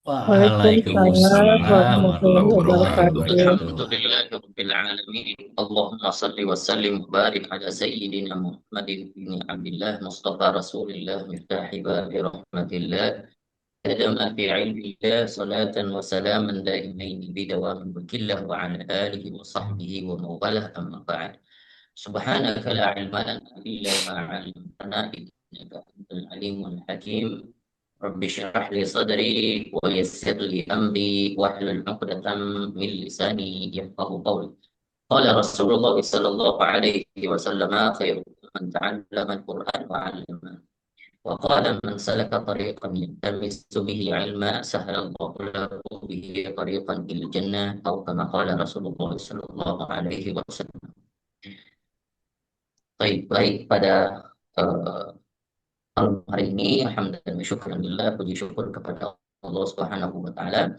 Waalaikumsalam Waalaikumsalam warahmatullahi warahmatullahi wabarakatuh. wabarakatuh. Alhamdulillahirabbil Allahumma salli wa sallim wa barik ala sayyidina Muhammadin bin Abdullah Mustafa Rasulillah miftahi babi rahmatillah kadama fi ilmillah salatan wa salaman daimain bidawamin bukillah wa ala alihi wa sahbihi wa mawalah amma ba'd. Subhanaka la ilma lana illa ma 'allamtana innaka antal alimul hakim. Rabbi syrah li sadri wa yassir li amri wahlul 'uqdatam min lisani yafqahu qawli. Qala Rasulullah sallallahu alaihi wasallam khairukum man ta'allama al-Qur'an wa 'allama. Wa qala man salaka tariqan yaltamisu bihi 'ilma sahala Allahu lahu bihi tariqan ila jannah atau kama qala Rasulullah sallallahu alaihi wasallam. Baik pada eh, malam hari ini, alhamdulillah, syukurillah, puji syukur kepada Allah Subhanahu wa taala.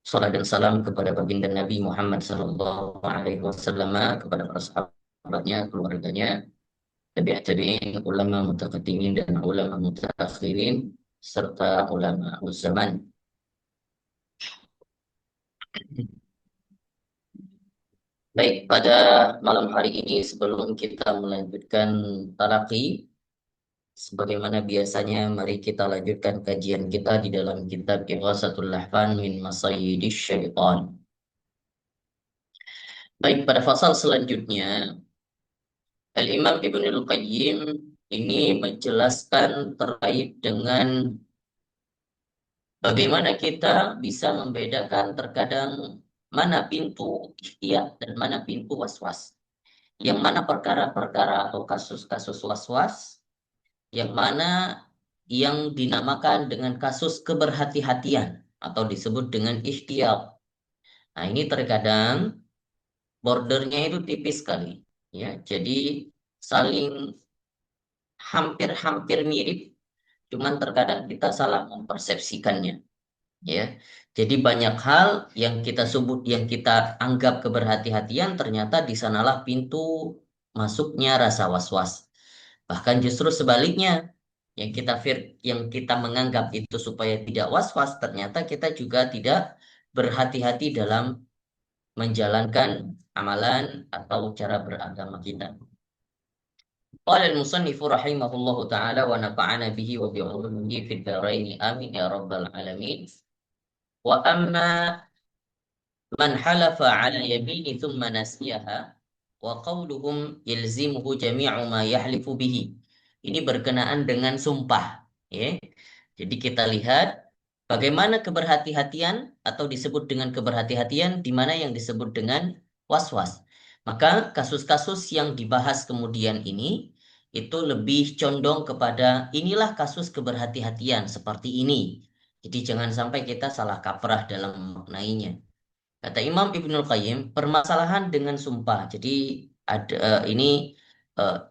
Salam dan salam kepada baginda Nabi Muhammad sallallahu alaihi wasallam, kepada para sahabatnya, keluarganya, tabi'in, ulama mutaqaddimin dan ulama mutaakhirin serta ulama zaman. Baik, pada malam hari ini sebelum kita melanjutkan talaqi, sebagaimana biasanya, mari kita lanjutkan kajian kita di dalam kitab Ighasatul Lahfan min Masayyidish Syaitan. Baik, pada pasal selanjutnya, Al-Imam Ibnul Qayyim ini menjelaskan terkait dengan bagaimana kita bisa membedakan terkadang mana pintu ikhtiar dan mana pintu was-was. Yang mana perkara-perkara atau kasus-kasus was-was, yang mana yang dinamakan dengan kasus keberhati-hatian atau disebut dengan ikhtiar. Nah, ini terkadang bordernya itu tipis sekali, ya. Jadi saling hampir-hampir mirip, cuman terkadang kita salah mempersepsikannya, ya. Jadi banyak hal yang kita sebut, yang kita anggap keberhati-hatian, ternyata di sanalah pintu masuknya rasa was-was. Bahkan justru sebaliknya, yang kita menganggap itu supaya tidak was-was, ternyata kita juga tidak berhati-hati dalam menjalankan amalan atau cara beragama kita. Qala al-musannifu rahimahullahu ta'ala wa nafa'ana bihi wa bi'ulumihi fid dharain amin ya rabbal alamin. Wa amma man halafa ala yamini thumma nasiyaha wa qawluhum yalzimuhu jami'u ma yahlifu bihi. Ini berkenaan dengan sumpah, ya. Jadi kita lihat bagaimana keberhati-hatian atau disebut dengan keberhati-hatian, di mana yang disebut dengan was-was. Maka kasus-kasus yang dibahas kemudian ini itu lebih condong kepada inilah kasus keberhati-hatian seperti ini. Jadi jangan sampai kita salah kaprah dalam memaknainya. Kata Imam Ibnul Qayyim, permasalahan dengan sumpah. Jadi ada ini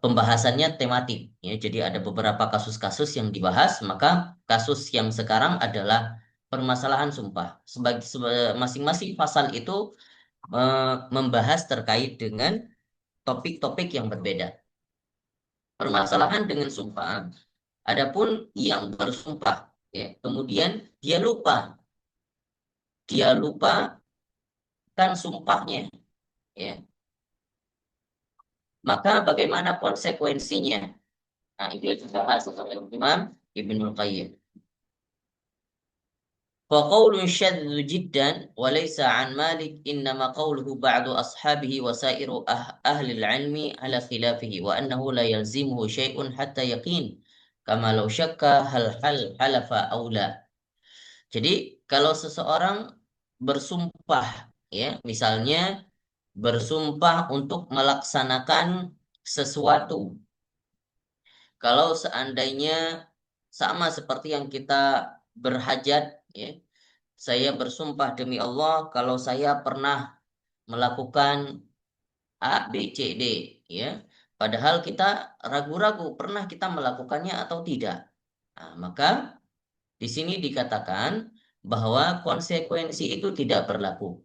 pembahasannya tematik, ya. Jadi ada beberapa kasus-kasus yang dibahas, maka kasus yang sekarang adalah permasalahan sumpah. Masing-masing pasal itu membahas terkait dengan topik-topik yang berbeda. Permasalahan dengan sumpah, adapun yang bersumpah, ya, kemudian dia lupa kan sumpahnya, ya. Maka bagaimana konsekuensinya? Nah, itu dibahas oleh Imam Ibnul Qayyim. فقول شذ جدا وليس عن مالك إنما قوله بعض أصحابه وسائر أهل العلم على خلافه وأنه لا يلزمه شيء حتى يقين كما لو شك هل حلف أو لا. Jadi kalau seseorang bersumpah, ya, misalnya bersumpah untuk melaksanakan sesuatu, kalau seandainya sama seperti yang kita berhajat, ya, saya bersumpah demi Allah kalau saya pernah melakukan A, B, C, D, ya. Padahal kita ragu-ragu pernah kita melakukannya atau tidak. Nah, maka di sini dikatakan bahwa konsekuensi itu tidak berlaku.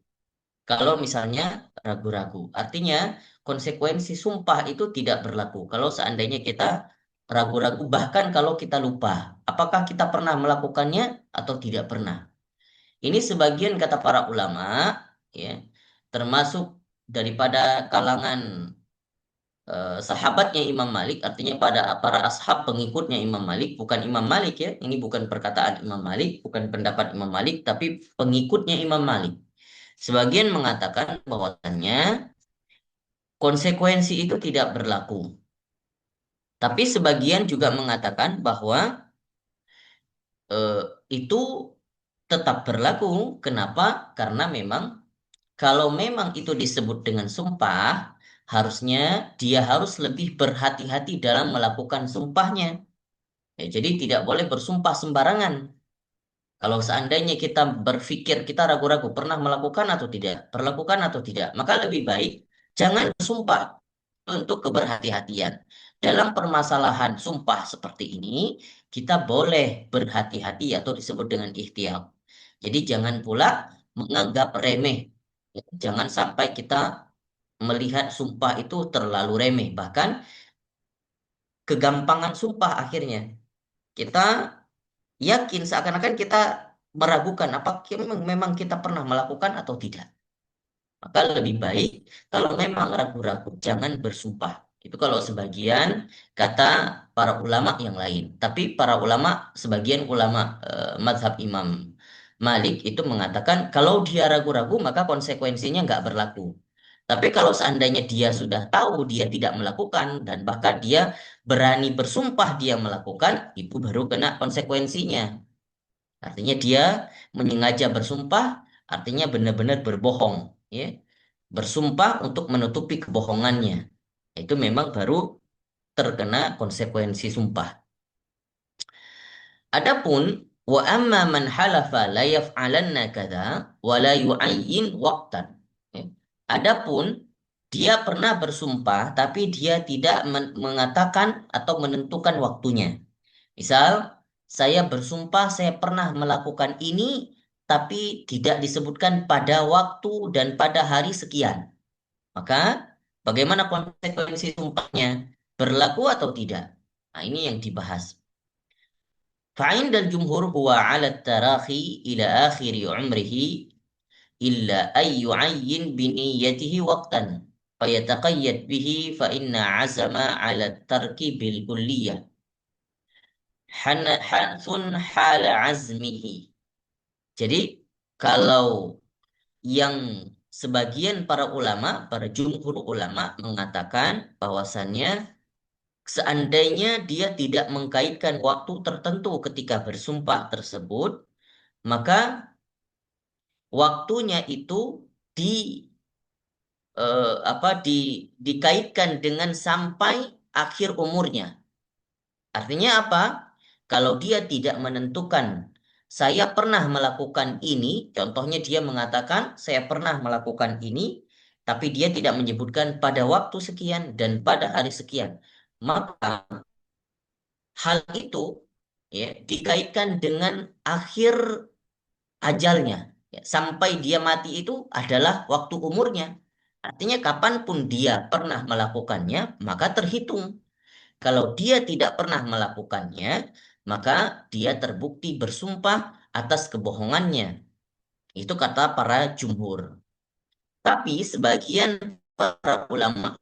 Kalau misalnya ragu-ragu, artinya konsekuensi sumpah itu tidak berlaku. Kalau seandainya kita ragu-ragu, bahkan kalau kita lupa, apakah kita pernah melakukannya? atau tidak pernah. Ini sebagian kata para ulama, ya, termasuk daripada kalangan sahabatnya Imam Malik, artinya pada para ashab pengikutnya Imam Malik, bukan Imam Malik ya, ini bukan perkataan Imam Malik, bukan pendapat Imam Malik, tapi pengikutnya Imam Malik. Sebagian mengatakan bahwasannya konsekuensi itu tidak berlaku. Tapi sebagian juga mengatakan bahwa eh, itu tetap berlaku. Kenapa? Karena memang kalau memang itu disebut dengan sumpah, harusnya dia harus lebih berhati-hati dalam melakukan sumpahnya. Ya, jadi tidak boleh bersumpah sembarangan. Kalau seandainya kita berpikir, kita ragu-ragu pernah melakukan atau tidak, perlakukan atau tidak, maka lebih baik jangan bersumpah untuk keberhati-hatian. Dalam permasalahan sumpah seperti ini, kita boleh berhati-hati atau disebut dengan ihtiyat. Jadi jangan pula menganggap remeh. Jangan sampai kita melihat sumpah itu terlalu remeh. Bahkan kegampangan sumpah akhirnya. Kita yakin seakan-akan kita meragukan apakah memang kita pernah melakukan atau tidak. Maka lebih baik kalau memang ragu-ragu jangan bersumpah. Itu kalau sebagian kata para ulama yang lain. Tapi para ulama, sebagian ulama mazhab Imam Malik itu mengatakan kalau dia ragu-ragu maka konsekuensinya nggak berlaku. Tapi kalau seandainya dia sudah tahu dia tidak melakukan dan bahkan dia berani bersumpah dia melakukan, itu baru kena konsekuensinya. Artinya dia menyengaja bersumpah, artinya benar-benar berbohong, ya. Bersumpah untuk menutupi kebohongannya. Itu memang baru terkena konsekuensi sumpah. Adapun wa amma man halafa la yaf'alanna kadza wa la yu'ayyin waqtan. Ya. Adapun dia pernah bersumpah tapi dia tidak mengatakan atau menentukan waktunya. Misal, saya bersumpah saya pernah melakukan ini, tapi tidak disebutkan pada waktu dan pada hari sekian. Maka, bagaimana konsekuensi sumpahnya? Berlaku atau tidak? Nah, ini yang dibahas. فعند الجمهور هو على التراخي إلى آخر عمره إلا أن يعين بنيته وقتا فيتقيد به فإن عزم على الترك بالكلية حنث حال عزمه. Jadi kalau yang sebagian para ulama, para jumhur ulama mengatakan bahwasannya seandainya dia tidak mengkaitkan waktu tertentu ketika bersumpah tersebut, maka waktunya itu di apa dikaitkan dengan sampai akhir umurnya. Artinya apa? Kalau dia tidak menentukan, saya pernah melakukan ini, contohnya dia mengatakan, saya pernah melakukan ini, tapi dia tidak menyebutkan pada waktu sekian dan pada hari sekian. Maka hal itu ya dikaitkan dengan akhir ajalnya. Ya, sampai dia mati itu adalah waktu umurnya. Artinya kapanpun dia pernah melakukannya, maka terhitung. Kalau dia tidak pernah melakukannya, maka dia terbukti bersumpah atas kebohongannya. Itu kata para jumhur. Tapi sebagian para ulama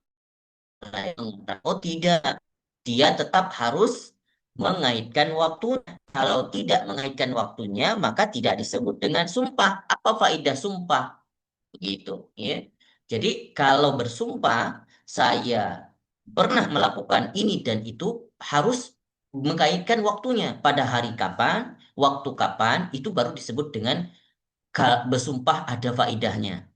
lain mengatakan, oh tidak, dia tetap harus mengaitkan waktunya. Kalau tidak mengaitkan waktunya, maka tidak disebut dengan sumpah. Apa faedah sumpah? Begitu, ya. Jadi kalau bersumpah, saya pernah melakukan ini dan itu harus mengaitkan waktunya pada hari kapan, waktu kapan, itu baru disebut dengan bersumpah ada faedahnya.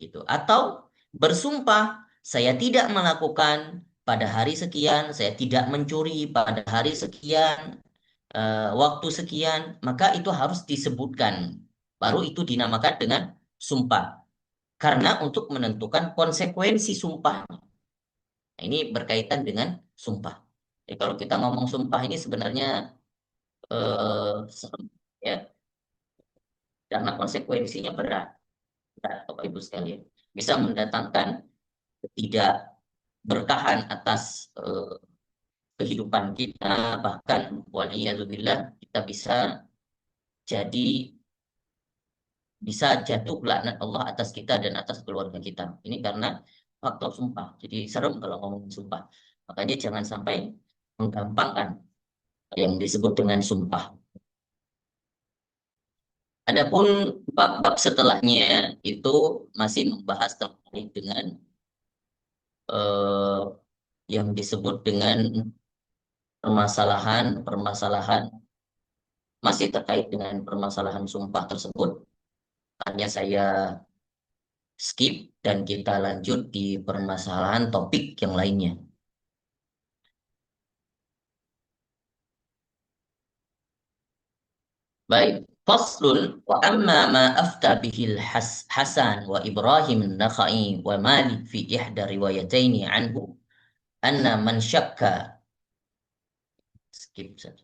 Gitu. Atau bersumpah saya tidak melakukan pada hari sekian, saya tidak mencuri pada hari sekian, waktu sekian, maka itu harus disebutkan. Baru itu dinamakan dengan sumpah. Karena untuk menentukan konsekuensi sumpah. Nah, ini berkaitan dengan sumpah. Jadi kalau kita ngomong sumpah ini sebenarnya serem, ya, karena konsekuensinya berat, berat, Bapak Ibu sekalian. Bisa mendatangkan ketidakberkahan atas kehidupan kita, bahkan waliyadzubillah kita bisa jadi bisa jatuh laknat Allah atas kita dan atas keluarga kita. Ini karena faktor sumpah. Jadi serem kalau ngomongin sumpah. Makanya jangan sampai menggampangkan yang disebut dengan sumpah. Adapun bab-bab setelahnya itu masih membahas terkait dengan eh, yang disebut dengan permasalahan-permasalahan masih terkait dengan permasalahan sumpah tersebut. Hanya saya skip dan kita lanjut di permasalahan topik yang lainnya. Baik, faslun wa amma ma afta bihil Hasan wa Ibrahim an-Nakhai wa Malik fi ihda riwayataini anhu anna man syakka skip saja.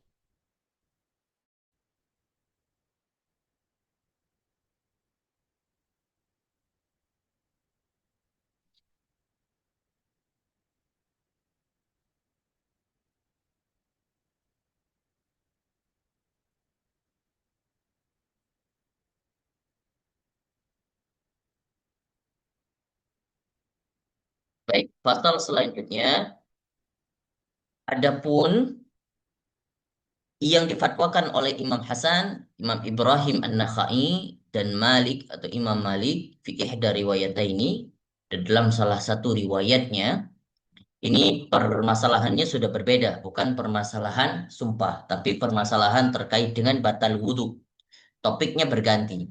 Baik, pasal selanjutnya adapun yang difatwakan oleh Imam Hasan, Imam Ibrahim An-Nakhai dan Malik atau Imam Malik fi ihda riwayataini dan dalam salah satu riwayatnya ini permasalahannya sudah berbeda, bukan permasalahan sumpah, tapi permasalahan terkait dengan batal wudhu. Topiknya berganti.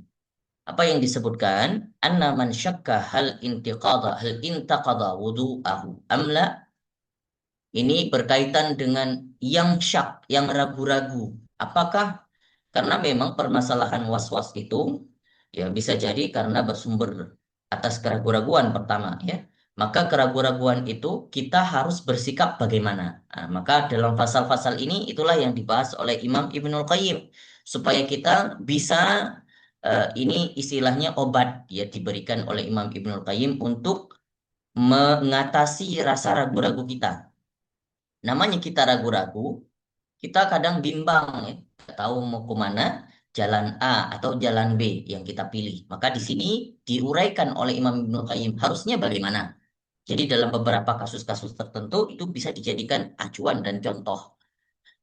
Apa yang disebutkan? Anna man syakka hal intaqada wudu'ahu amla. Ini berkaitan dengan yang syak, yang ragu-ragu. Apakah karena memang permasalahan was-was itu ya bisa jadi karena bersumber atas keraguan-raguan pertama ya. Maka keraguan-raguan itu kita harus bersikap bagaimana. Nah, maka dalam pasal-pasal ini itulah yang dibahas oleh Imam Ibnul Qayyim supaya kita bisa ini istilahnya obat ya diberikan oleh Imam Ibnul Qayyim untuk mengatasi rasa ragu-ragu kita. Namanya kita ragu-ragu, kita kadang bimbang ya, nggak tahu mau kemana, jalan A atau jalan B yang kita pilih. Maka di sini diuraikan oleh Imam Ibnu Qayyim harusnya bagaimana. Jadi dalam beberapa kasus-kasus tertentu itu bisa dijadikan acuan dan contoh.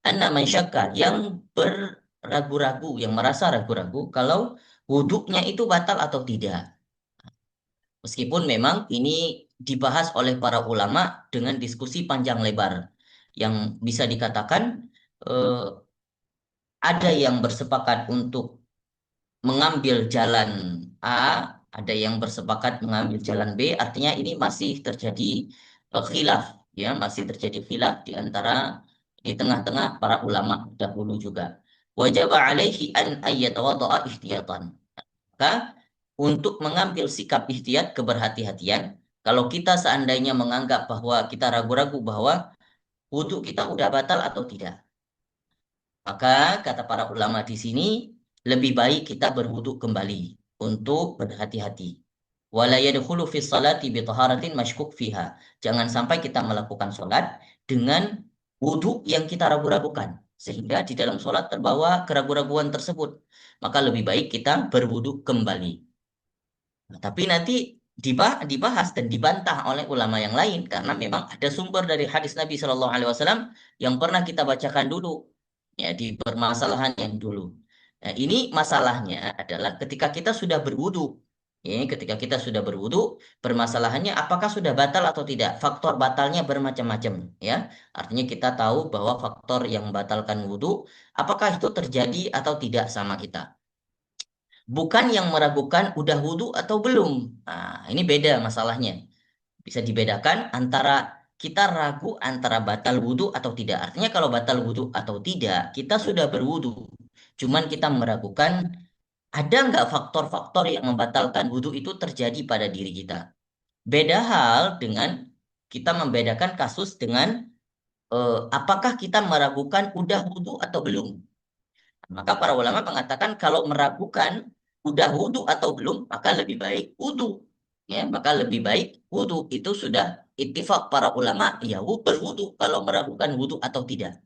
Anna man syakka yang beragu-ragu, yang merasa ragu-ragu kalau wuduknya itu batal atau tidak. Meskipun memang ini dibahas oleh para ulama dengan diskusi panjang lebar yang bisa dikatakan eh, ada yang bersepakat untuk mengambil jalan A, ada yang bersepakat mengambil jalan B, artinya ini masih terjadi khilaf, ya, masih terjadi khilaf di antara di tengah-tengah para ulama dahulu juga. Wajib alaihi an ayyatawadda'a ihtiyatan. Maka untuk mengambil sikap ihtiyat keberhati-hatian, kalau kita seandainya menganggap bahwa kita ragu-ragu bahwa wudhu kita udah batal atau tidak, maka kata para ulama di sini lebih baik kita berwudu kembali untuk berhati-hati. Wala yadkhulu fi salati bi taharatin mashkuk fiha. Jangan sampai kita melakukan sholat dengan wudu yang kita ragu-ragukan sehingga di dalam sholat terbawa keraguan-raguan tersebut. Maka lebih baik kita berwudu kembali. Nah, tapi nanti dibahas dan dibantah oleh ulama yang lain karena memang ada sumber dari hadis Nabi Shallallahu Alaihi Wasallam yang pernah kita bacakan dulu ya di permasalahan yang dulu. Nah, ini masalahnya adalah ketika kita sudah berwudu. Ini ketika kita sudah berwudu, permasalahannya apakah sudah batal atau tidak? Faktor batalnya bermacam-macam ya. Artinya kita tahu bahwa faktor yang membatalkan wudu, apakah itu terjadi atau tidak sama kita. Bukan yang meragukan udah wudhu atau belum. Nah, ini beda masalahnya. Bisa dibedakan antara kita ragu antara batal wudhu atau tidak. Artinya kalau batal wudhu atau tidak, kita sudah berwudhu. Cuman kita meragukan ada nggak faktor-faktor yang membatalkan wudhu itu terjadi pada diri kita. Beda hal dengan kita membedakan kasus dengan apakah kita meragukan udah wudhu atau belum. Maka para ulama mengatakan kalau meragukan udah wudhu atau belum, maka lebih baik wudhu. Ya, maka lebih baik wudhu itu sudah ittifaq para ulama, ya berwudhu kalau meragukan wudhu atau tidak.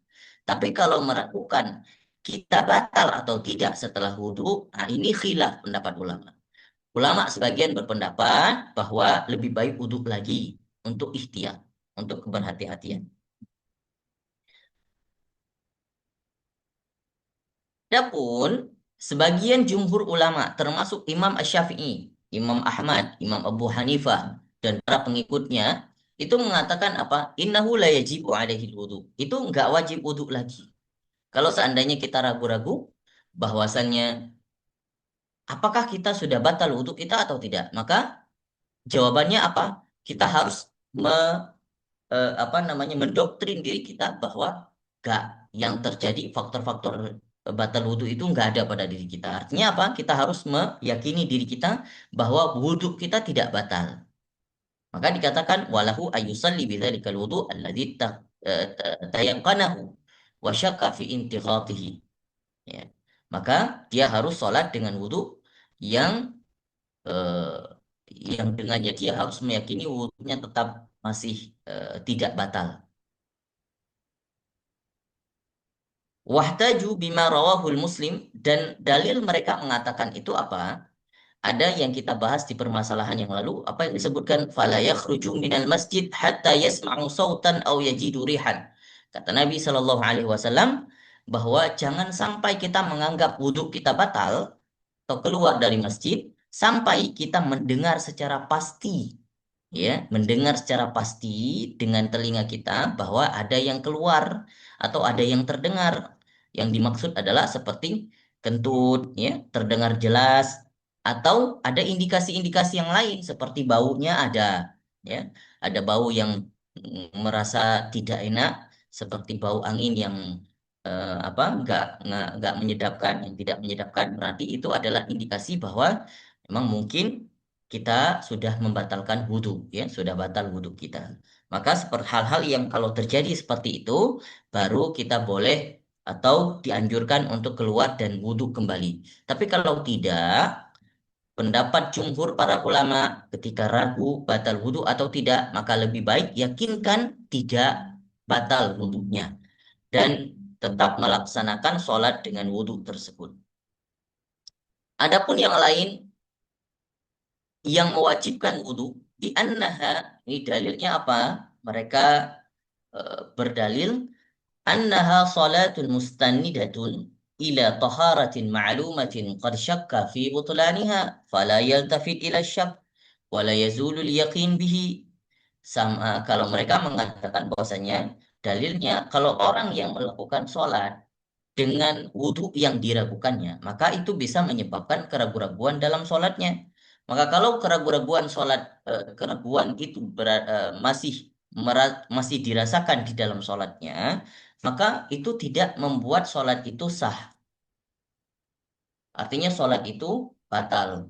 Tapi kalau meragukan kita batal atau tidak setelah wudhu, nah ini khilaf pendapat ulama. Ulama sebagian berpendapat bahwa lebih baik wudhu lagi untuk ikhtiar, untuk keberhati-hatian. Adapun sebagian jumhur ulama termasuk Imam Asy-Syafi'i, Imam Ahmad, Imam Abu Hanifah dan para pengikutnya itu mengatakan apa? Innahu la yajibu alaihi wudu. Itu enggak wajib wudu lagi. Kalau seandainya kita ragu-ragu bahwasannya apakah kita sudah batal wudu kita atau tidak, maka jawabannya apa? Kita harus apa namanya mendoktrin diri kita bahwa gak yang terjadi faktor-faktor batal wudhu itu nggak ada pada diri kita. Artinya apa? Kita harus meyakini diri kita bahwa wudhu kita tidak batal. Maka dikatakan walahu ayusalli bidzalikal wudhu alladzi tayaqqanahu wa syakka fi intiqatihi. Ya. Maka dia harus sholat dengan wudhu yang eh, yang dengannya dia harus meyakini wudhunya tetap masih tidak batal. Wahtaju bima rawahul Muslim dan dalil mereka mengatakan itu apa? Ada yang kita bahas di permasalahan yang lalu, apa yang disebutkan fala yakhruju minal masjid hatta yasma'u sautan aw yajidu rihan. Kata Nabi Shallallahu alaihi wasallam bahwa jangan sampai kita menganggap wudhu kita batal atau keluar dari masjid sampai kita mendengar secara pasti, ya, mendengar secara pasti dengan telinga kita bahwa ada yang keluar atau ada yang terdengar. Yang dimaksud adalah seperti kentut, ya, terdengar jelas, atau ada indikasi-indikasi yang lain seperti baunya ada, ya, ada bau yang merasa tidak enak, seperti bau angin yang apa nggak menyedapkan, yang tidak menyedapkan, berarti itu adalah indikasi bahwa memang mungkin kita sudah membatalkan wudhu, ya, sudah batal wudhu kita. Maka seperti hal-hal yang kalau terjadi seperti itu, baru kita boleh atau dianjurkan untuk keluar dan wudhu kembali. Tapi kalau tidak, pendapat jumhur para ulama ketika ragu batal wudhu atau tidak, maka lebih baik yakinkan tidak batal wudhunya dan tetap melaksanakan sholat dengan wudhu tersebut. Adapun yang lain yang mewajibkan wudhu, di annaha, ini dalilnya apa? Mereka berdalil annaha salatul mustannidatun ila taharatin ma'lumatin qad syakka fi butlaniha fala yaltafit ila syak wala yazulul yaqin bihi. Sama kalau mereka mengatakan bahwasanya dalilnya kalau orang yang melakukan sholat dengan wudhu yang diragukannya, maka itu bisa menyebabkan keraguan-raguan dalam sholatnya. Maka kalau keraguan-raguan sholat, keraguan itu masih dirasakan di dalam sholatnya, maka itu tidak membuat sholat itu sah. Artinya sholat itu batal.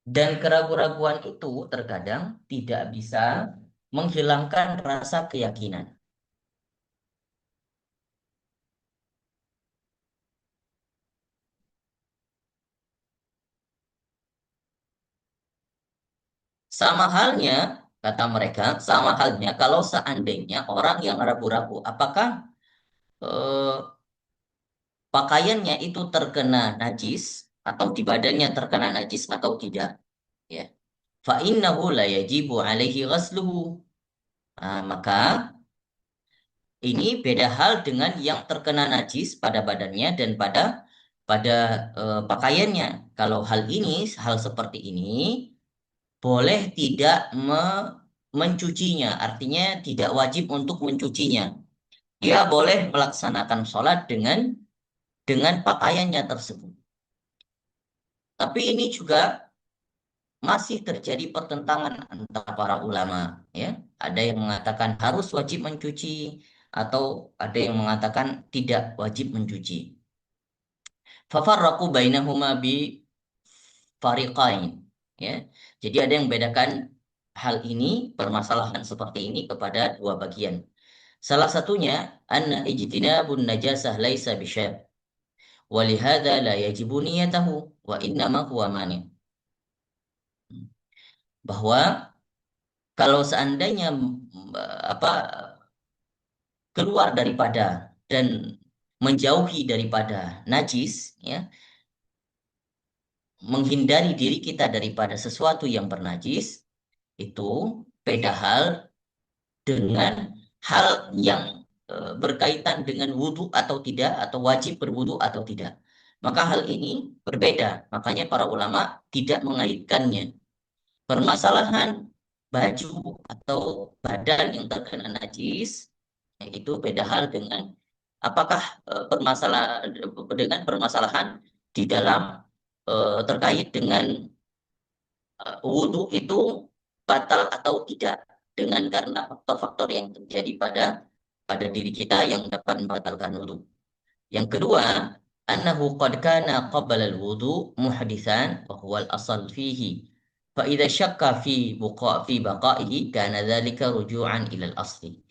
Dan keraguan-raguan itu terkadang tidak bisa menghilangkan rasa keyakinan. Sama halnya, kata mereka, sama halnya kalau seandainya orang yang ragu-ragu, apakah eh, pakaiannya itu terkena najis atau di badannya terkena najis atau tidak, ya. Fa innahu la yajibu alaihi ghasluhu. Nah, maka ini beda hal dengan yang terkena najis pada badannya dan pada pakaiannya. Kalau hal ini, hal seperti ini boleh tidak mencucinya, artinya tidak wajib untuk mencucinya. Dia boleh melaksanakan sholat dengan pakaiannya tersebut. Tapi ini juga masih terjadi pertentangan antara para ulama, ya. Ada yang mengatakan harus wajib mencuci atau ada yang mengatakan tidak wajib mencuci. Fafarraqu bainahuma bi fariqain, ya. Jadi ada yang membedakan hal ini, permasalahan seperti ini kepada dua bagian. Salah satunya anna ijtinabun najasah laisa bisyab wa lihadza la yajibu niyatahu wa innama huwa mani. Bahwa kalau seandainya apa keluar daripada dan menjauhi daripada najis, ya, menghindari diri kita daripada sesuatu yang bernajis, itu beda hal dengan hal yang berkaitan dengan wudhu atau tidak, atau wajib berwudhu atau tidak. Maka hal ini berbeda. Makanya para ulama tidak mengaitkannya. Permasalahan baju atau badan yang terkena najis, itu beda hal dengan apakah permasalahan dengan permasalahan di dalam terkait dengan wudhu itu batal atau tidak dengan karena faktor-faktor yang terjadi pada diri kita yang dapat membatalkan wudhu. Yang kedua, annahu qad kana qabla al-wudu muhditsan wa huwa al-asal fihi. Fa idza syakka fi baqaihi kana dhalika ruju'an ila al-asli.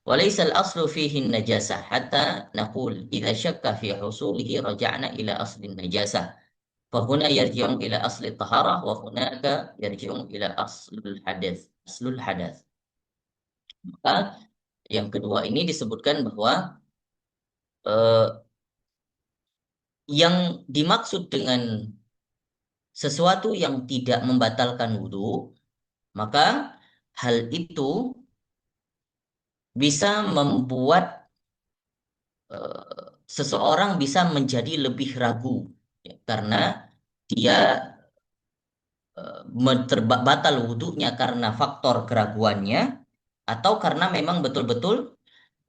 وليس الأصل فيه النجاسة حتى نقول إذا شك في حصوله رجعنا إلى أصل النجاسة فهنا يرجع إلى أصل الطهارة وهناك يرجع إلى أصل الحدث أصل الحدث. Maka yang kedua ini disebutkan bahwa eh, yang dimaksud dengan sesuatu yang tidak membatalkan wudhu, maka hal itu bisa membuat seseorang bisa menjadi lebih ragu, ya, karena dia batal wudhunya karena faktor keraguannya atau karena memang betul-betul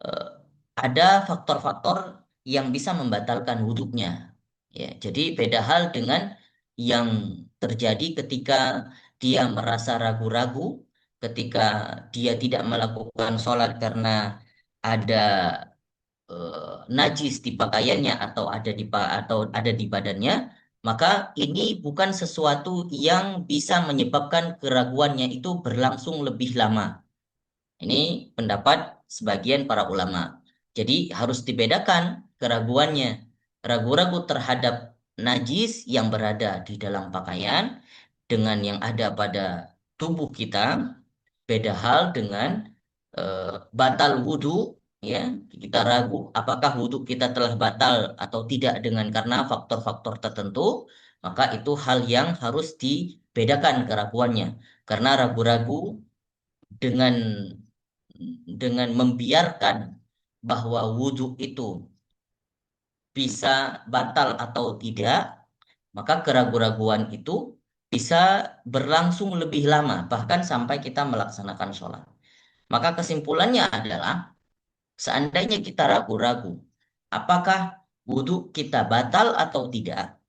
eh, ada faktor-faktor yang bisa membatalkan wudhunya. Ya, jadi beda hal dengan yang terjadi ketika dia merasa ragu-ragu, ketika dia tidak melakukan sholat karena ada najis di pakaiannya atau ada di badannya, maka ini bukan sesuatu yang bisa menyebabkan keraguannya itu berlangsung lebih lama. Ini pendapat sebagian para ulama. Jadi harus dibedakan keraguannya. Ragu-ragu terhadap najis yang berada di dalam pakaian dengan yang ada pada tubuh kita, beda hal dengan batal wudhu, ya. Kita ragu apakah wudhu kita telah batal atau tidak dengan karena faktor-faktor tertentu, maka itu hal yang harus dibedakan keraguannya. Karena ragu-ragu dengan membiarkan bahwa wudhu itu bisa batal atau tidak, maka keraguan-raguan itu bisa berlangsung lebih lama, bahkan sampai kita melaksanakan sholat. Maka kesimpulannya adalah, seandainya kita ragu-ragu, apakah wudhu kita batal atau tidak,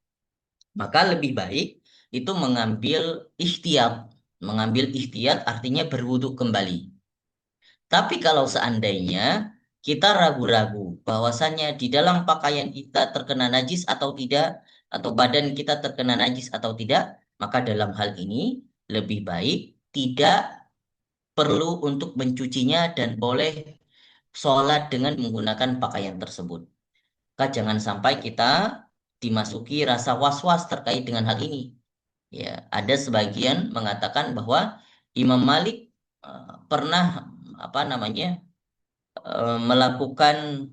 maka lebih baik itu mengambil ikhtiyat. Mengambil ikhtiyat artinya berwudhu kembali. Tapi kalau seandainya kita ragu-ragu bahwasannya di dalam pakaian kita terkena najis atau tidak, atau badan kita terkena najis atau tidak, maka dalam hal ini lebih baik tidak perlu untuk mencucinya dan boleh sholat dengan menggunakan pakaian tersebut. Maka jangan sampai kita dimasuki rasa was-was terkait dengan hal ini. Ya, ada sebagian mengatakan bahwa Imam Malik pernah apa namanya melakukan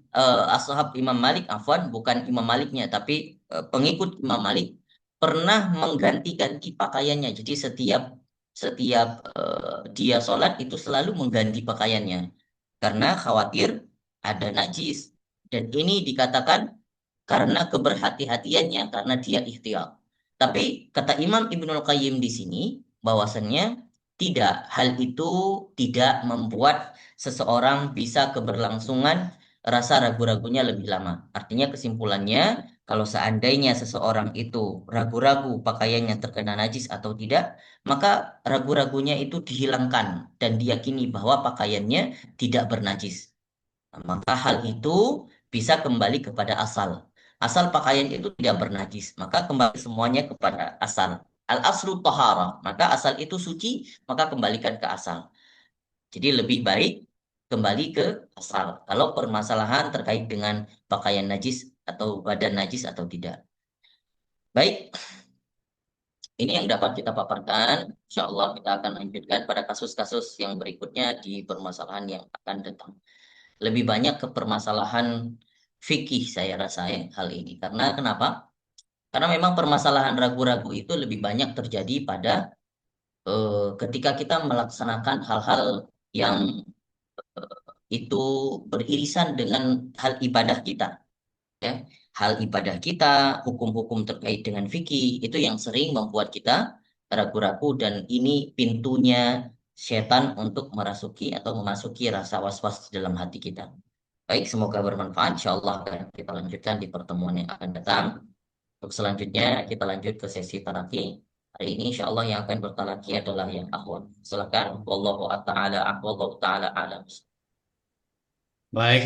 ashab Imam Malik, afwan, bukan Imam Maliknya, tapi pengikut Imam Malik pernah mengganti-ganti pakaiannya. Jadi setiap setiap dia sholat itu selalu mengganti pakaiannya karena khawatir ada najis. Dan ini dikatakan karena keberhati-hatiannya, karena dia ikhtiyat. Tapi kata Imam Ibnul Qayyim di sini bahwasannya tidak, hal itu tidak membuat seseorang bisa keberlangsungan rasa ragu-ragunya lebih lama. Artinya kesimpulannya, kalau seandainya seseorang itu ragu-ragu pakaiannya terkena najis atau tidak, maka ragu-ragunya itu dihilangkan dan diyakini bahwa pakaiannya tidak bernajis. Maka hal itu bisa kembali kepada asal. Asal pakaian itu tidak bernajis, maka kembali semuanya kepada asal. Al-aslu tahara, maka asal itu suci, maka kembalikan ke asal. Jadi lebih baik kembali ke asal. Kalau permasalahan terkait dengan pakaian najis atau badan najis atau tidak. Baik, ini yang dapat kita paparkan. Insya Allah kita akan lanjutkan pada kasus-kasus yang berikutnya di permasalahan yang akan datang. lebih banyak ke permasalahan fikih saya rasa ya hal ini. Karena kenapa? Karena memang permasalahan ragu-ragu itu lebih banyak terjadi pada ketika kita melaksanakan hal-hal yang itu beririsan dengan hal ibadah kita, ya. Hal ibadah kita, hukum-hukum terkait dengan fikih itu yang sering membuat kita ragu-ragu dan ini pintunya setan untuk merasuki atau memasuki rasa was-was di dalam hati kita. Baik, semoga bermanfaat. Insya Allah akan kita lanjutkan di pertemuan yang akan datang. Untuk selanjutnya kita lanjut ke sesi talaki. Hari ini insya Allah yang akan bertalaki adalah yang akhwat. Silakan. Wallahu ta'ala a'lam. Baik.